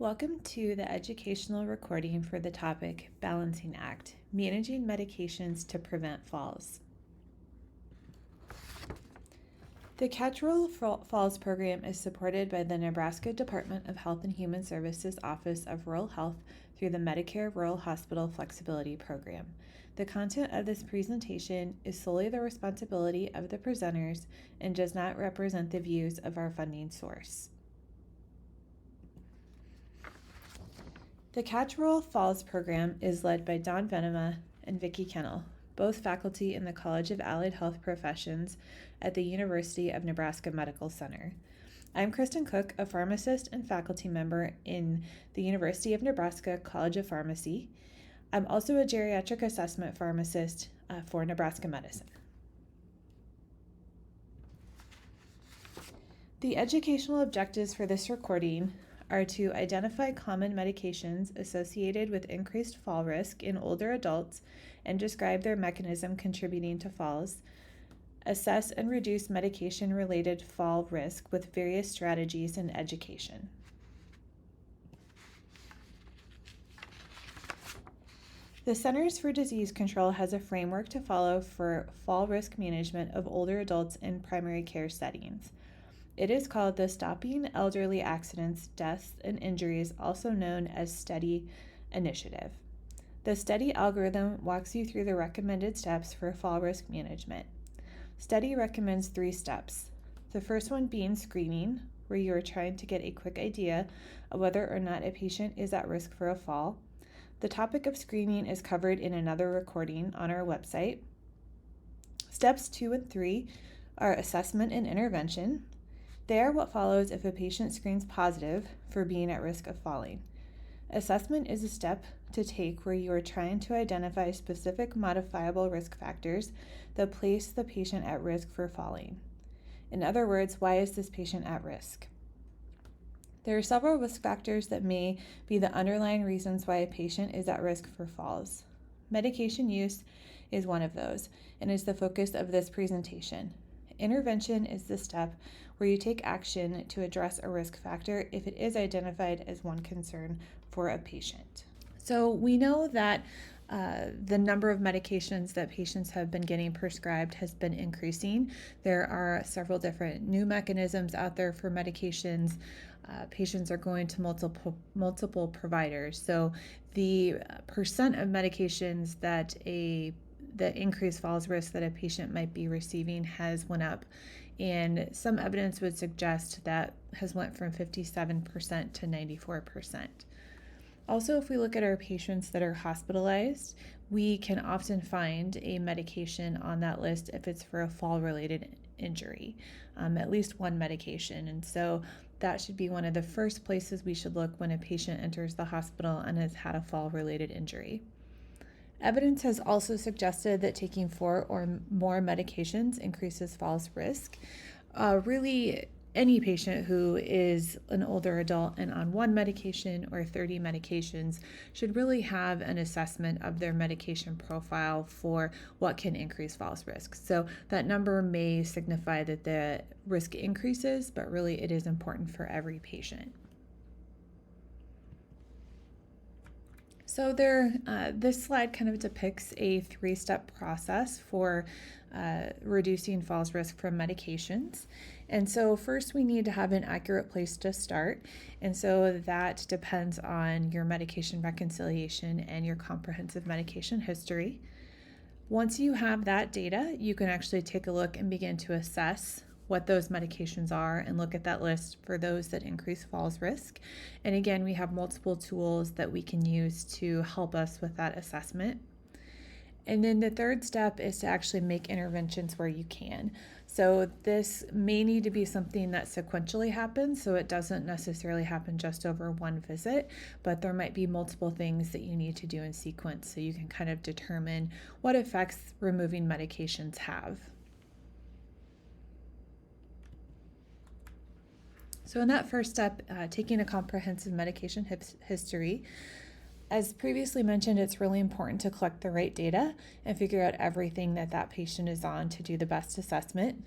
Welcome to the educational recording for the topic Balancing Act, Managing Medications to Prevent Falls. The Catch-Rural Falls program is supported by the Nebraska Department of Health and Human Services Office of Rural Health through the Medicare Rural Hospital Flexibility Program. The content of this presentation is solely the responsibility of the presenters and does not represent the views of our funding source. The Catch-Rural Falls program is led by Don Venema and Vicki Kennel, both faculty in the College of Allied Health Professions at the University of Nebraska Medical Center. I'm Kristen Cook, a pharmacist and faculty member in the University of Nebraska College of Pharmacy. I'm also a geriatric assessment pharmacist for Nebraska Medicine. The educational objectives for this recording are to identify common medications associated with increased fall risk in older adults and describe their mechanism contributing to falls, assess and reduce medication-related fall risk with various strategies in education. The Centers for Disease Control has a framework to follow for fall risk management of older adults in primary care settings. It is called the Stopping Elderly Accidents, Deaths, and Injuries, also known as STEADY initiative. The STEADY algorithm walks you through the recommended steps for fall risk management. STEADY recommends 3 steps. The first one being screening, where you are trying to get a quick idea of whether or not a patient is at risk for a fall. The topic of screening is covered in another recording on our website. Steps 2 and 3 are assessment and intervention. They are what follows if a patient screens positive for being at risk of falling. Assessment is a step to take where you are trying to identify specific modifiable risk factors that place the patient at risk for falling. In other words, why is this patient at risk? There are several risk factors that may be the underlying reasons why a patient is at risk for falls. Medication use is one of those and is the focus of this presentation. Intervention is the step where you take action to address a risk factor if it is identified as one concern for a patient. So we know that the number of medications that patients have been getting prescribed has been increasing. There are several different new mechanisms out there for medications. Patients are going to multiple providers. So the percent of medications that the increased falls risk that a patient might be receiving has went up, and some evidence would suggest that has went from 57% to 94%. Also, if we look at our patients that are hospitalized, we can often find a medication on that list if it's for a fall-related injury, at least one medication. And so that should be one of the first places we should look when a patient enters the hospital and has had a fall-related injury. Evidence has also suggested that taking 4 or more medications increases falls risk. Really, any patient who is an older adult and on 1 medication or 30 medications should really have an assessment of their medication profile for what can increase falls risk. So that number may signify that the risk increases, but really it is important for every patient. So this slide kind of depicts a 3-step process for reducing falls risk from medications. And so first we need to have an accurate place to start. And so that depends on your medication reconciliation and your comprehensive medication history. Once you have that data, you can actually take a look and begin to assess what those medications are and look at that list for those that increase falls risk. And again, we have multiple tools that we can use to help us with that assessment. And then the third step is to actually make interventions where you can. So this may need to be something that sequentially happens, so it doesn't necessarily happen just over one visit, but there might be multiple things that you need to do in sequence so you can kind of determine what effects removing medications have. So in that first step, taking a comprehensive medication history, as previously mentioned, it's really important to collect the right data and figure out everything that patient is on to do the best assessment.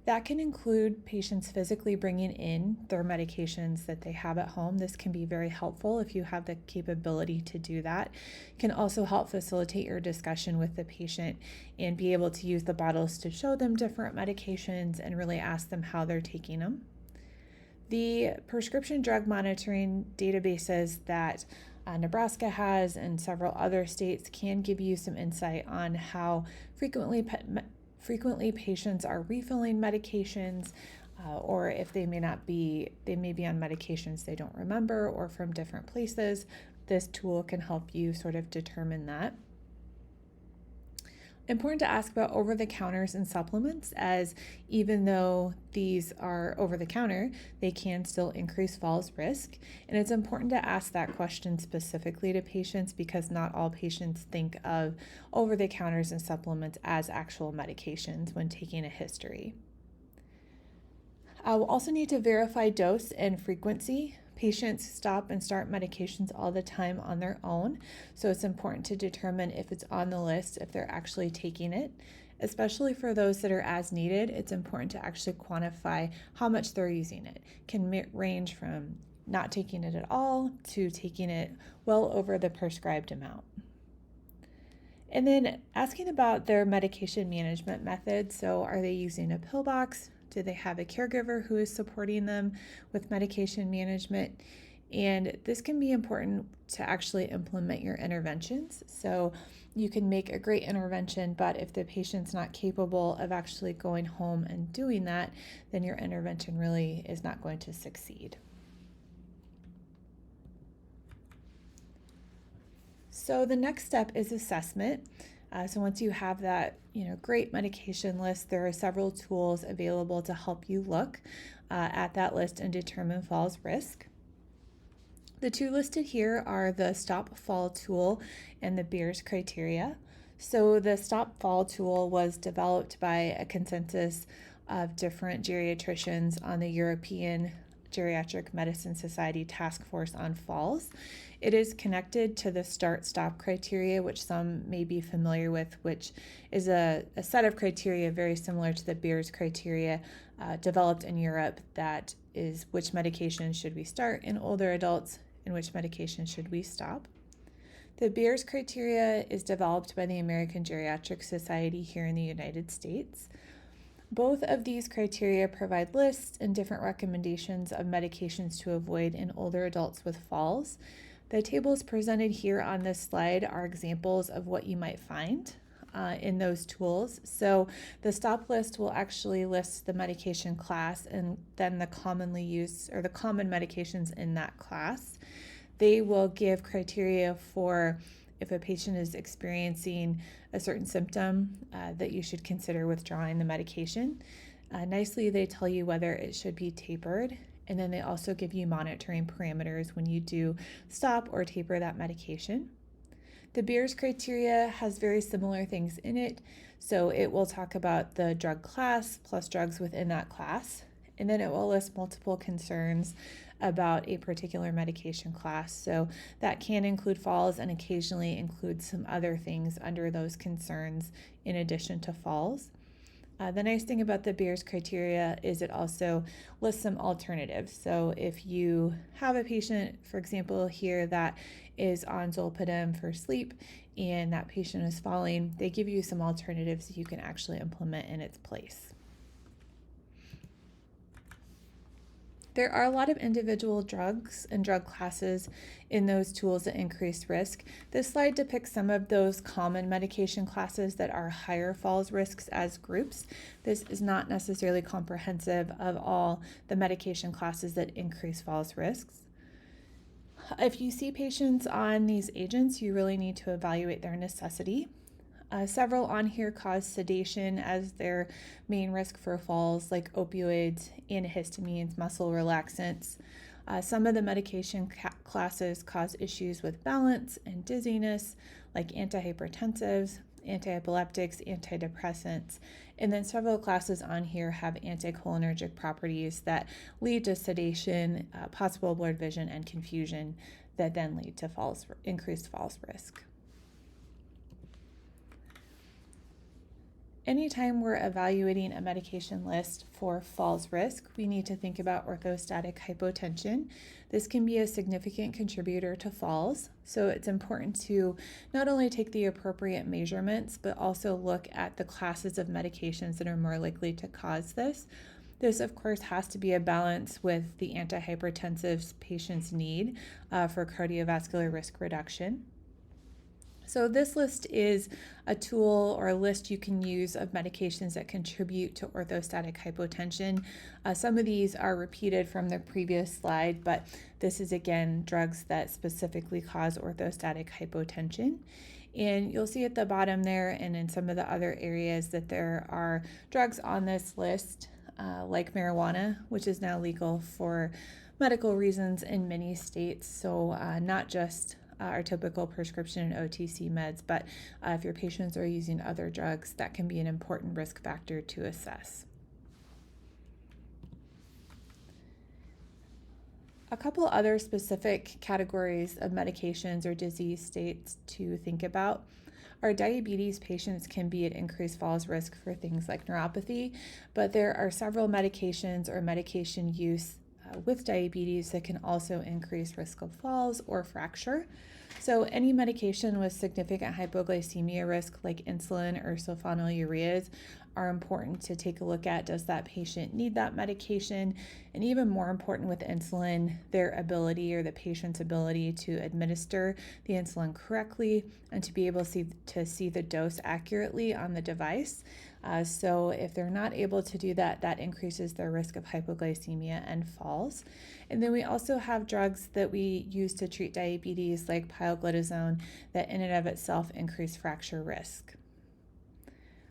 That can include patients physically bringing in their medications that they have at home. This can be very helpful if you have the capability to do that. It can also help facilitate your discussion with the patient and be able to use the bottles to show them different medications and really ask them how they're taking them. The prescription drug monitoring databases that Nebraska has and several other states can give you some insight on how frequently patients are refilling medications, or if they may be on medications they don't remember or from different places. This tool can help you sort of determine that. Important to ask about over-the-counters and supplements, as even though these are over-the-counter, they can still increase falls risk. And it's important to ask that question specifically to patients because not all patients think of over-the-counters and supplements as actual medications when taking a history. We'll also need to verify dose and frequency. Patients stop and start medications all the time on their own, so it's important to determine if it's on the list, if they're actually taking it. Especially for those that are as needed, it's important to actually quantify how much they're using it. It can range from not taking it at all to taking it well over the prescribed amount. And then asking about their medication management methods. So are they using a pill box? Do they have a caregiver who is supporting them with medication management? And this can be important to actually implement your interventions. So you can make a great intervention, but if the patient's not capable of actually going home and doing that, then your intervention really is not going to succeed. So the next step is assessment. So once you have that, great medication list, there are several tools available to help you look at that list and determine falls risk. The two listed here are the Stop Fall tool and the Beers criteria. So the Stop Fall tool was developed by a consensus of different geriatricians on the European Geriatric Medicine Society Task Force on Falls. It is connected to the Start-Stop criteria, which some may be familiar with, which is a set of criteria very similar to the Beers criteria developed in Europe, that is which medications should we start in older adults and which medications should we stop. The Beers criteria is developed by the American Geriatric Society here in the United States. Both of these criteria provide lists and different recommendations of medications to avoid in older adults with falls. The tables presented here on this slide are examples of what you might find in those tools. So the stop list will actually list the medication class and then the commonly used or the common medications in that class. They will give criteria for if a patient is experiencing a certain symptom that you should consider withdrawing the medication. Nicely, they tell you whether it should be tapered, and then they also give you monitoring parameters when you do stop or taper that medication. The Beers criteria has very similar things in it, so it will talk about the drug class plus drugs within that class, and then it will list multiple concerns about a particular medication class. So that can include falls and occasionally include some other things under those concerns in addition to falls. The nice thing about the Beers criteria is it also lists some alternatives. So if you have a patient, for example, here that is on zolpidem for sleep and that patient is falling, they give you some alternatives you can actually implement in its place. There are a lot of individual drugs and drug classes in those tools that increase risk. This slide depicts some of those common medication classes that are higher falls risks as groups. This is not necessarily comprehensive of all the medication classes that increase falls risks. If you see patients on these agents, you really need to evaluate their necessity. Several on here cause sedation as their main risk for falls, like opioids, antihistamines, muscle relaxants. Some of the medication classes cause issues with balance and dizziness, like antihypertensives, antiepileptics, antidepressants. And then several classes on here have anticholinergic properties that lead to sedation, possible blurred vision, and confusion that then lead to increased falls risk. anytime we're evaluating a medication list for falls risk, we need to think about orthostatic hypotension. This can be a significant contributor to falls, so it's important to not only take the appropriate measurements, but also look at the classes of medications that are more likely to cause this. This, of course, has to be a balance with the antihypertensives patients need for cardiovascular risk reduction. So this list is a tool or a list you can use of medications that contribute to orthostatic hypotension. Some of these are repeated from the previous slide, but this is again drugs that specifically cause orthostatic hypotension. And you'll see at the bottom there and in some of the other areas that there are drugs on this list like marijuana, which is now legal for medical reasons in many states. So not just our typical prescription and OTC meds, but if your patients are using other drugs, that can be an important risk factor to assess. A couple other specific categories of medications or disease states to think about. Our diabetes patients can be at increased falls risk for things like neuropathy, but there are several medications or medication use with diabetes that can also increase risk of falls or fracture. So any medication with significant hypoglycemia risk like insulin or sulfonylureas are important to take a look at. Does that patient need that medication? And even more important with insulin, their ability or the patient's ability to administer the insulin correctly and to be able to see the dose accurately on the device. So if they're not able to do that, that increases their risk of hypoglycemia and falls. And then we also have drugs that we use to treat diabetes like pioglitazone that in and of itself increase fracture risk.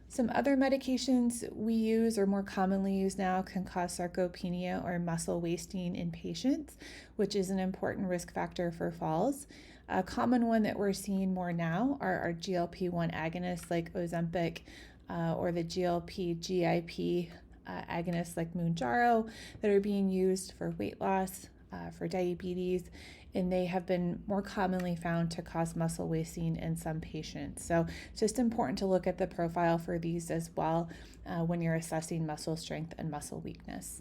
Some other medications we use or more commonly used now can cause sarcopenia or muscle wasting in patients, which is an important risk factor for falls. A common one that we're seeing more now are our GLP-1 agonists like Ozempic or the GLP-GIP agonists like Mounjaro that are being used for weight loss, for diabetes, and they have been more commonly found to cause muscle wasting in some patients. So it's just important to look at the profile for these as well when you're assessing muscle strength and muscle weakness.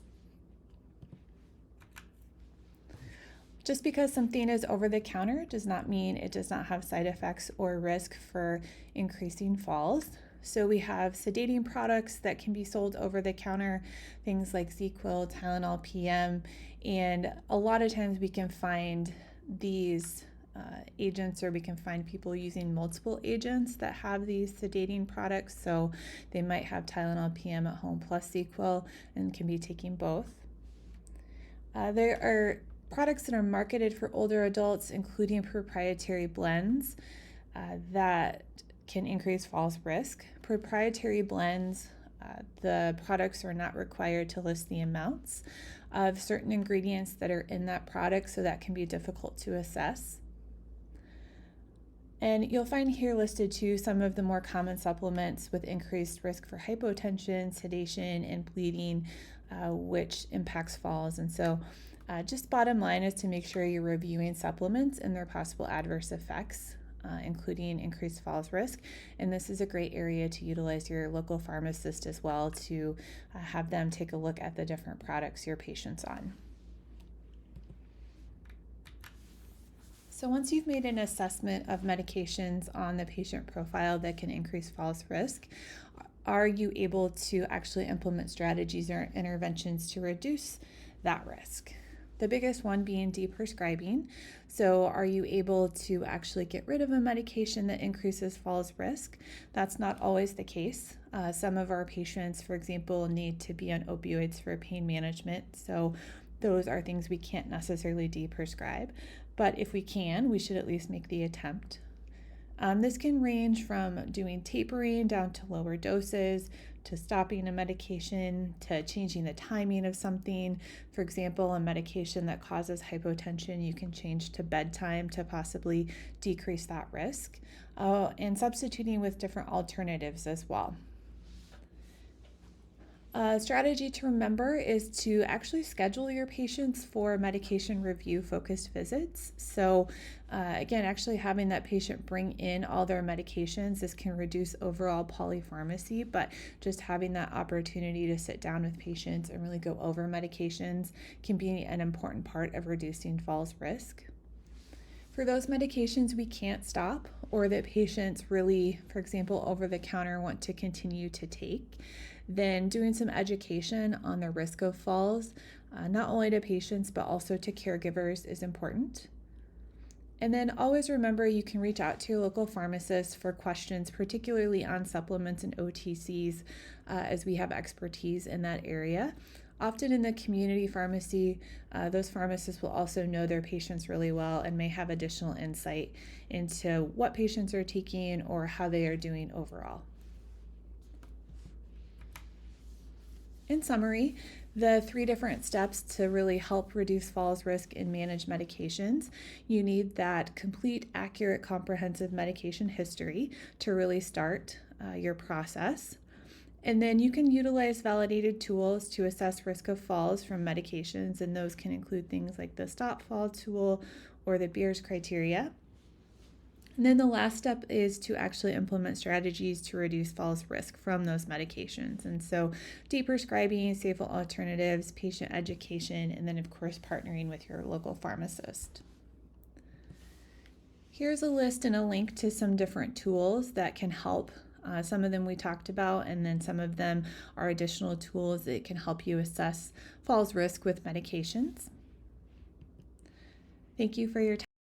Just because something is over the counter does not mean it does not have side effects or risk for increasing falls. So we have sedating products that can be sold over the counter, things like ZQuil, Tylenol PM, and a lot of times we can find these agents, or we can find people using multiple agents that have these sedating products. So they might have Tylenol PM at home plus ZQuil and can be taking both. There are products that are marketed for older adults, including proprietary blends that can increase falls risk. Proprietary blends, the products are not required to list the amounts of certain ingredients that are in that product, so that can be difficult to assess. And you'll find here listed too some of the more common supplements with increased risk for hypotension, sedation, and bleeding, which impacts falls. And so just bottom line is to make sure you're reviewing supplements and their possible adverse effects, including increased falls risk. And this is a great area to utilize your local pharmacist as well to have them take a look at the different products your patient's on. So once you've made an assessment of medications on the patient profile that can increase falls risk, are you able to actually implement strategies or interventions to reduce that risk? The biggest one being deprescribing. So are you able to actually get rid of a medication that increases falls risk? That's not always the case. Some of our patients, for example, need to be on opioids for pain management. So those are things we can't necessarily deprescribe. But if we can, we should at least make the attempt. This can range from doing tapering down to lower doses, to stopping a medication, to changing the timing of something. For example, a medication that causes hypotension, you can change to bedtime to possibly decrease that risk, and substituting with different alternatives as well. A strategy to remember is to actually schedule your patients for medication review focused visits. So, again, actually having that patient bring in all their medications, this can reduce overall polypharmacy, but just having that opportunity to sit down with patients and really go over medications can be an important part of reducing falls risk. For those medications we can't stop, or that patients really, for example, over the counter want to continue to take, then doing some education on the risk of falls, not only to patients but also to caregivers, is important. And then always remember you can reach out to your local pharmacist for questions, particularly on supplements and OTCs, as we have expertise in that area. Often in the community pharmacy, those pharmacists will also know their patients really well and may have additional insight into what patients are taking or how they are doing overall. In summary, the 3 different steps to really help reduce falls risk and manage medications. You need that complete, accurate, comprehensive medication history to really start your process. And then you can utilize validated tools to assess risk of falls from medications, and those can include things like the Stop Fall tool or the Beers criteria. And then the last step is to actually implement strategies to reduce falls risk from those medications. And so deprescribing, safe alternatives, patient education, and then of course partnering with your local pharmacist. Here's a list and a link to some different tools that can help. Some of them we talked about, and then some of them are additional tools that can help you assess falls risk with medications. Thank you for your time.